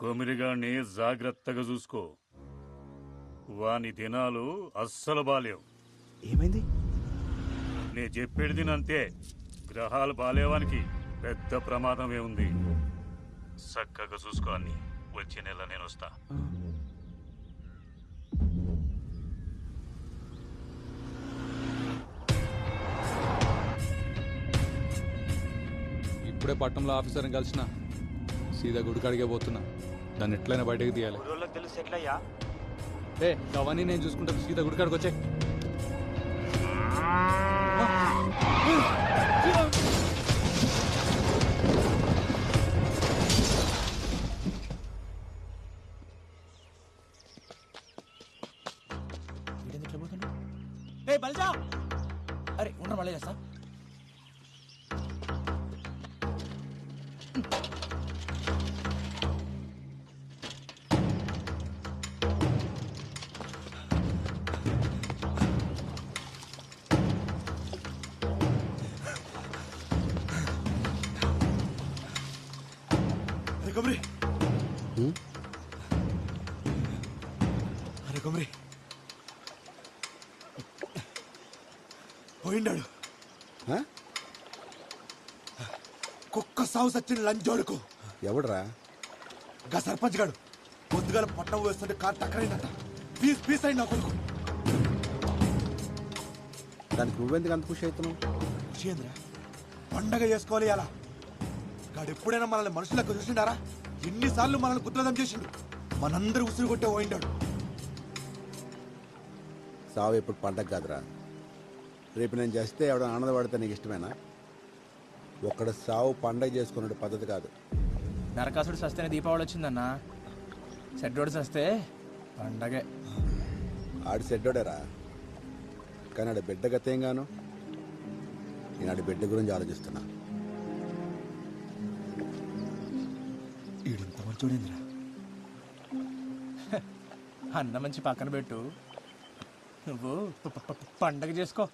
కొమిరిగాన్ని జాగ్రత్తగా చూసుకో. వాని దినాలు అస్సలు బాలేవు. ఏమైంది? నే చెప్పేది దినంతే. గ్రహాలు బాలేవానికి పెద్ద ప్రమాదమే ఉంది. చక్కగా చూసుకో అన్ని. వచ్చే నెల నేను వస్తా. ఇప్పుడే పట్టణంలో ఆఫీసర్ని కలిసిన సీదా గుడికాడికే పోతున్నా. దాన్ని ఎట్లయినా బయటకు తీయాలి. తెలుసు ఎట్లయ్యా? అవన్నీ నేను చూసుకుంటాను. సీదా గుడికాడికి వచ్చే. బల్జా! అరే ఉండ మళ్ళీ చేస్తా. అరే కొమరి పోయిండాడు. కుక్క సాగు సచ్చిన లంచోడుకు. ఎవడరా? గా సర్పంచ్ గాడు పొద్దుగాల పట్టణం వేస్తుంటే కారు టక్కరైందట. పీస్ పీస్ అయింది నా కొడుకు. దానికి నువ్వెందుకు అంత ఖుషి అవుతున్నావు? ఖుషి పండగ చేసుకోవాలి అలా. గాడు ఎప్పుడైనా మనల్ని మనుషులకు చూసిండారా? ఎన్నిసార్లు మనల్ని గుద్రదం చేసిండు. మనందరూ ఉసురు కొట్టే పోయిండాడు. సావు ఎప్పుడు పండగ కాదురా. రేపు నేను చేస్తే ఎవడ ఆనందపడితే నీకు ఇష్టమేనా? ఒక్కడ సావు పండగ చేసుకునే పద్ధతి కాదు. నరకాసుడు సస్తేనే దీపావళి వచ్చిందన్నా. సెడ్డోడు సస్తే పండగే. ఆడి సెడ్డోడేరా, కానీ ఆడి బిడ్డ గతేం గాను. నేను ఆడి బిడ్డ గురించి ఆలోచిస్తున్నా. ఈడింత మంచోడేంద్రా. అన్న మంచి పక్కన పెట్టు, నువ్వు పండగ చేసుకో.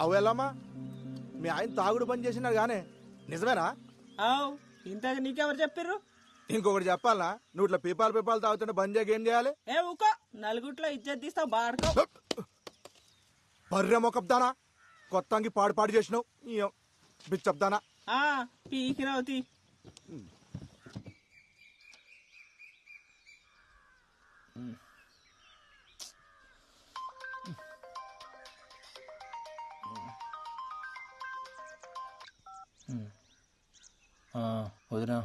అవు ఎల్లమ్మా, మీ ఆయన తాగుడు బంద్ చేసినారు గానే నిజమేనా? ఇంతకు నీకెవరు చెప్పారు? ఇంకొకటి చెప్పాలనా? నువ్వు ఇట్లా పీపాలు తాగుతుంటే బంద్ చేయక ఏం చేయాలి? ఏ ఊకో, నలుగుట్లో ఇజ్జత్ తీస్తావు బాడుకో. బర్రె మొకబ్దానా, కొత్తంగి పాడు చేసినావు బిచ్చబ్దానా. పీకినవుతి. వదినా,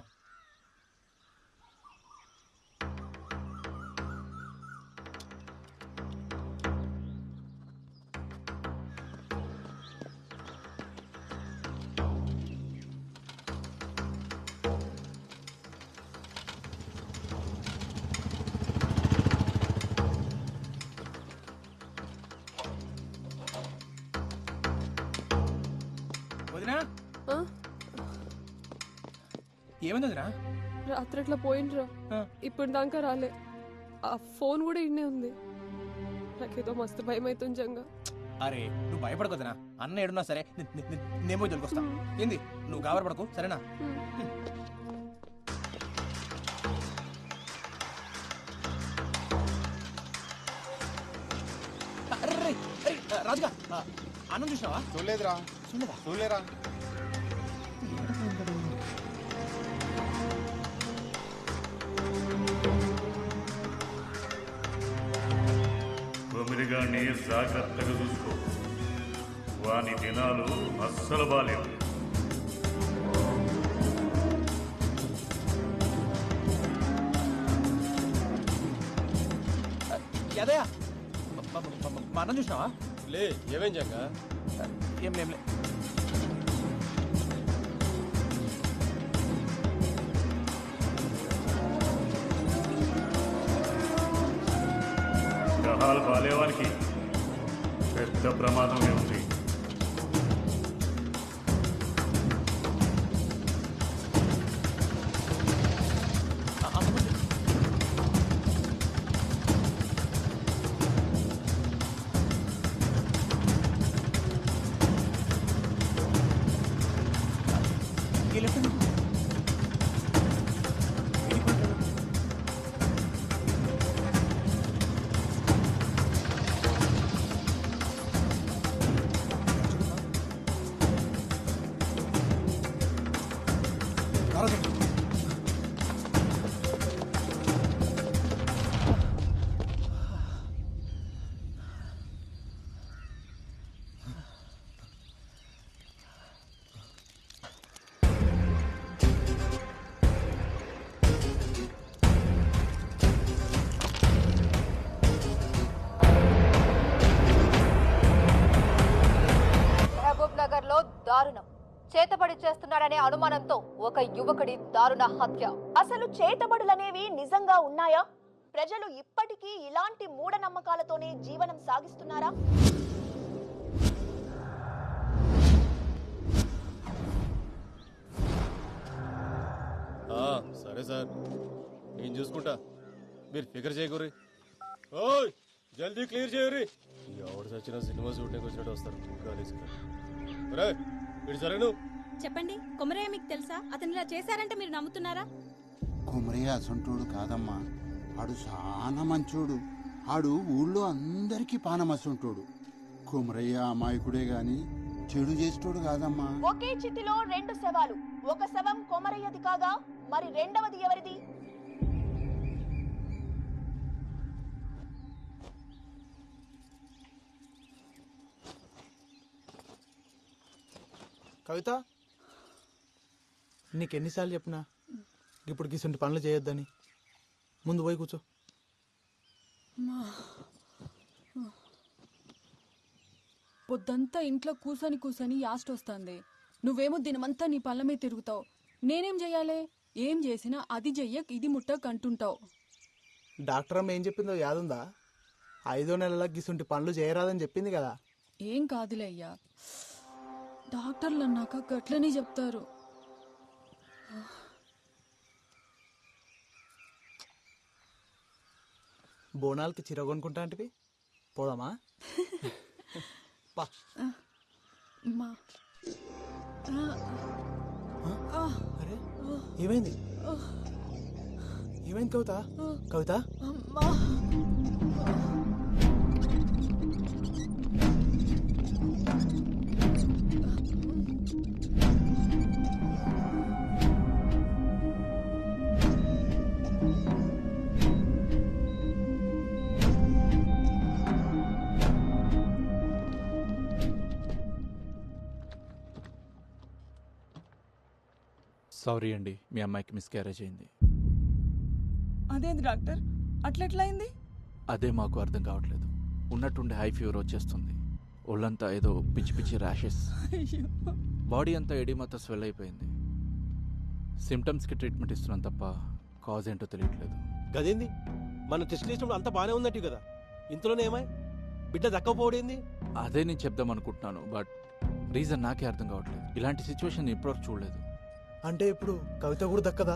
వదినా ఏమైంది వదినా? రాత్రి అట్లా పోయిండ్రా, ఇప్పుడు దాకా రాలే. ఆ ఫోన్ కూడా ఇన్నే ఉంది. నాకేదో మస్తు భయం అవుతుంది జంగా. అరే నువ్వు భయపడకొద్దునా, అన్న ఏడున్నా సరే నేను పోయి తొలికొస్తా. ఏంది నువ్వు గాబరపడకు, సరేనా? రాజుగా అన్నం చూసినావా? చూడలేదురా చూడలేదా? చూడలేరా కొమిరిగాన్ని జాగ్రత్తగా చూసుకో. వాని దినాలు అస్సలు బాలేవు. యాదయ్య మా అన్నం చూసినావా? లే ఏమేం జంగా ఏం లేంలే. గ్రహాలు బాలేవానికి పెద్ద ప్రమాదమే ఉంది. మహబూబ్ నగర్ లో దారుణం. చేతబడి చేస్తున్నాడనే అనుమానంతో ఒక యువకుడి దారుణ హత్య. అసలు చేతబడులనేవి నిజంగా ఉన్నాయా? ప్రజలు ఇప్పటికీ ఇలాంటి మూఢనమ్మకాలతోనే జీవనం సాగిస్తున్నారా? సరే సార్ నేను చూసుకుంటా, మీరు ఫికర్ చేయకూరి. ఓయ్ జల్దీ క్లియర్ చేయరి. ఎవరు చచ్చిన సినిమా షూటింగ్ వచ్చినట్టు వస్తారు. వీడు సరే నువ్వు చెప్పండి. కొమరయ్య మీకు తెలుసా? అతను ఇలా చేశారంటే మీరు నమ్ముతున్నారా? కుమరయ్య అసంటోడు కాదమ్మా, ఆడు చాలా మంచోడు. ఆడు ఊళ్ళో అందరికీ పానమసంటోడు. కుమరయ్య అమాయకుడే గాని చెడు చేసేటోడు కాదమ్మా. ఒకే చితిలో రెండు శవాలు. ఒక శవం కొమరయ్యది కాగా మరి రెండవది ఎవరిది? కవిత, నీకెన్నిసార్లు చెప్పినా ఇప్పుడు గిసుంటి పనులు చేయొద్దని. ముందు పోయి కూర్చో. పొద్దంతా ఇంట్లో కూసని కూసని యాస్ట్ వస్తుంది. నువ్వేమో దినమంతా నీ పళ్ళ మీద తిరుగుతావు. నేనేం చెయ్యాలి? ఏం చేసినా అది చెయ్యక్ ఇది ముట్టక్ అంటుంటావు. డాక్టర్ అమ్మ ఏం చెప్పిందో యాదుందా? 5వ నెలల గిసుంటి పనులు చేయరాదని చెప్పింది కదా. ఏం కాదులే అయ్యా, డాక్టర్లు అన్నాక గట్లనే చెప్తారు. బోనాలకి చీర కొనుక్కుంటా అంటే పోదామా? మా అరే ఏమైంది? ఏమైంది కవిత? కవిత అమ్మా, సారీ అండి, మీ అమ్మాయికి మిస్క్యారేజ్ అయింది. అదేంది డాక్టర్ అట్లెట్లయింది? అదే మాకు అర్థం కావట్లేదు. ఉన్నట్టుండి హై ఫీవర్ వచ్చేస్తుంది. ఒళ్ళంతా ఏదో పిచ్చి పిచ్చి ర్యాషెస్, బాడీ అంతా ఎడిమాతో స్వెల్ అయిపోయింది. సిమ్టమ్స్కి ట్రీట్మెంట్ ఇస్తున్నాం తప్ప కాజ్ ఏంటో తెలియట్లేదు. గదేంది, మనం టెస్ట్ చేసినప్పుడు అంతా బాగానే ఉందట్టు కదా, ఇంతలోనే ఏమై బిడ్డ దక్కపోవడేంది? అదే నేను చెప్దాం అనుకుంటున్నాను, బట్ రీజన్ నాకే అర్థం కావట్లేదు. ఇలాంటి సిచ్యువేషన్ ఇప్పటివరకు చూడలేదు. అంటే ఇప్పుడు కవిత కూడా దక్కదా?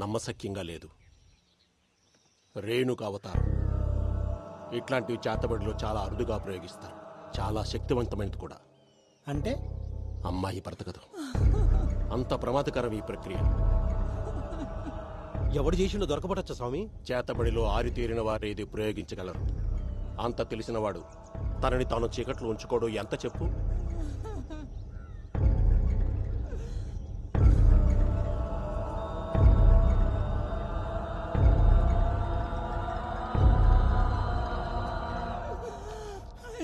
నమ్మశక్యంగా లేదు. రేణుక అవతారం ఇట్లాంటివి చేతబడిలో చాలా అరుదుగా ప్రయోగిస్తారు. చాలా శక్తివంతమైనది కూడా. అంటే అమ్మాయి బ్రతకదు. అంత ప్రమాదకరం ఈ ప్రక్రియ. ఎవడు చేసిండో దొరకబడచ్చా స్వామి? చేతబడిలో ఆరితేరిన వారు ఇది ప్రయోగించగలరు. అంత తెలిసినవాడు తనని తాను చీకట్లో ఉంచుకోవడం ఎంత చెప్పు?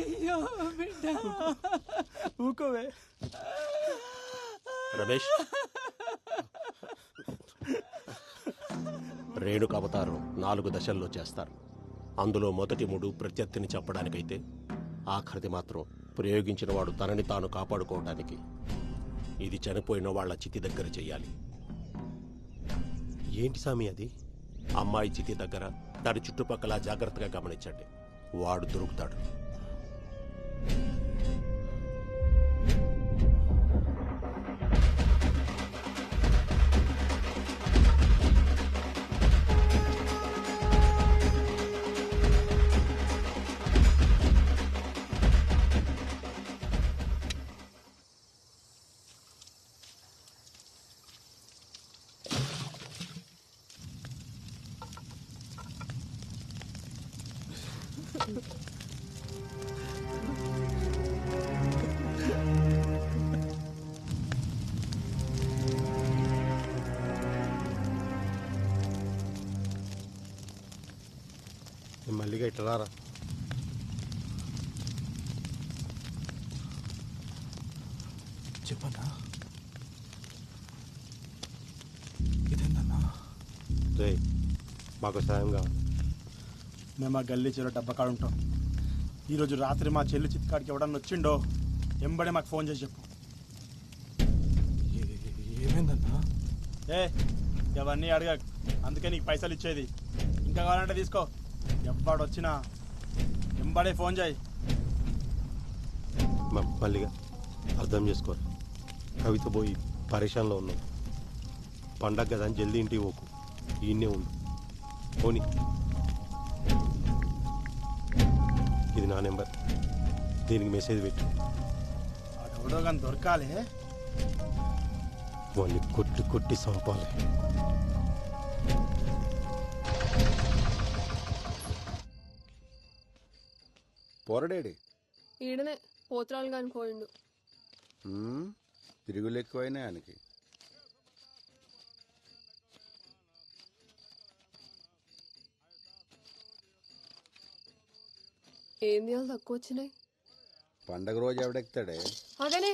అయ్యో బిడ్డ ఊకోవే. రమేష్, రేణుక అవతారం 4 దశల్లో చేస్తారు. అందులో మొదటి 3 ప్రత్యర్థిని చెప్పడానికైతే ఆఖరిది మాత్రం ప్రయోగించిన వాడు తనని తాను కాపాడుకోవడానికి. ఇది చనిపోయిన వాళ్ళ చితి దగ్గర చెయ్యాలి. ఏంటి స్వామి అది? అమ్మాయి చితి దగ్గర దాని చుట్టుపక్కల జాగ్రత్తగా గమనించండి. వాడు దొరుకుతాడు. మల్లిగా ఇట్లా రారా. చెప్పన్నా ఇదేందన్నా? రే, మాకు సాయం కావాలి. మేము ఆ గల్లీ చెరువు డబ్బా కాడ ఉంటాం. ఈరోజు రాత్రి మా చెల్లి చిత్కాడికి ఎవడన్నా వచ్చిండో ఎంబడే మాకు ఫోన్ చేసి చెప్పు. ఏమైందన్నా? అవన్నీ అడగ, అందుకే నీకు పైసలు ఇచ్చేది. ఇంకా కావాలంటే తీసుకో. ఎవడొచ్చినా ఎంబడే ఫోన్ చేయి. మల్లిగా అర్థం చేసుకోరు. కవిత పోయి పరేషాన్లో ఉన్నాం. పండగ కదా అని జల్దీ ఇంటికి పోకు. ఈయన్నే ఉండు. పోనీ, ఇది నా నెంబర్. దీనికి మెసేజ్ పెట్టు. ఎవడో కానీ దొరకాలి. వాళ్ళని కొట్టి కొట్టి చంపాలి. పోరడేడి ఈడనే పోత్రాలు కాని పోయిండు. తిరుగులు ఎక్కువైనా ఆయనకి. ఏం తీయాలి తక్కువ వచ్చినాయి. పండగ రోజు ఎవడెక్తాడే? అగనే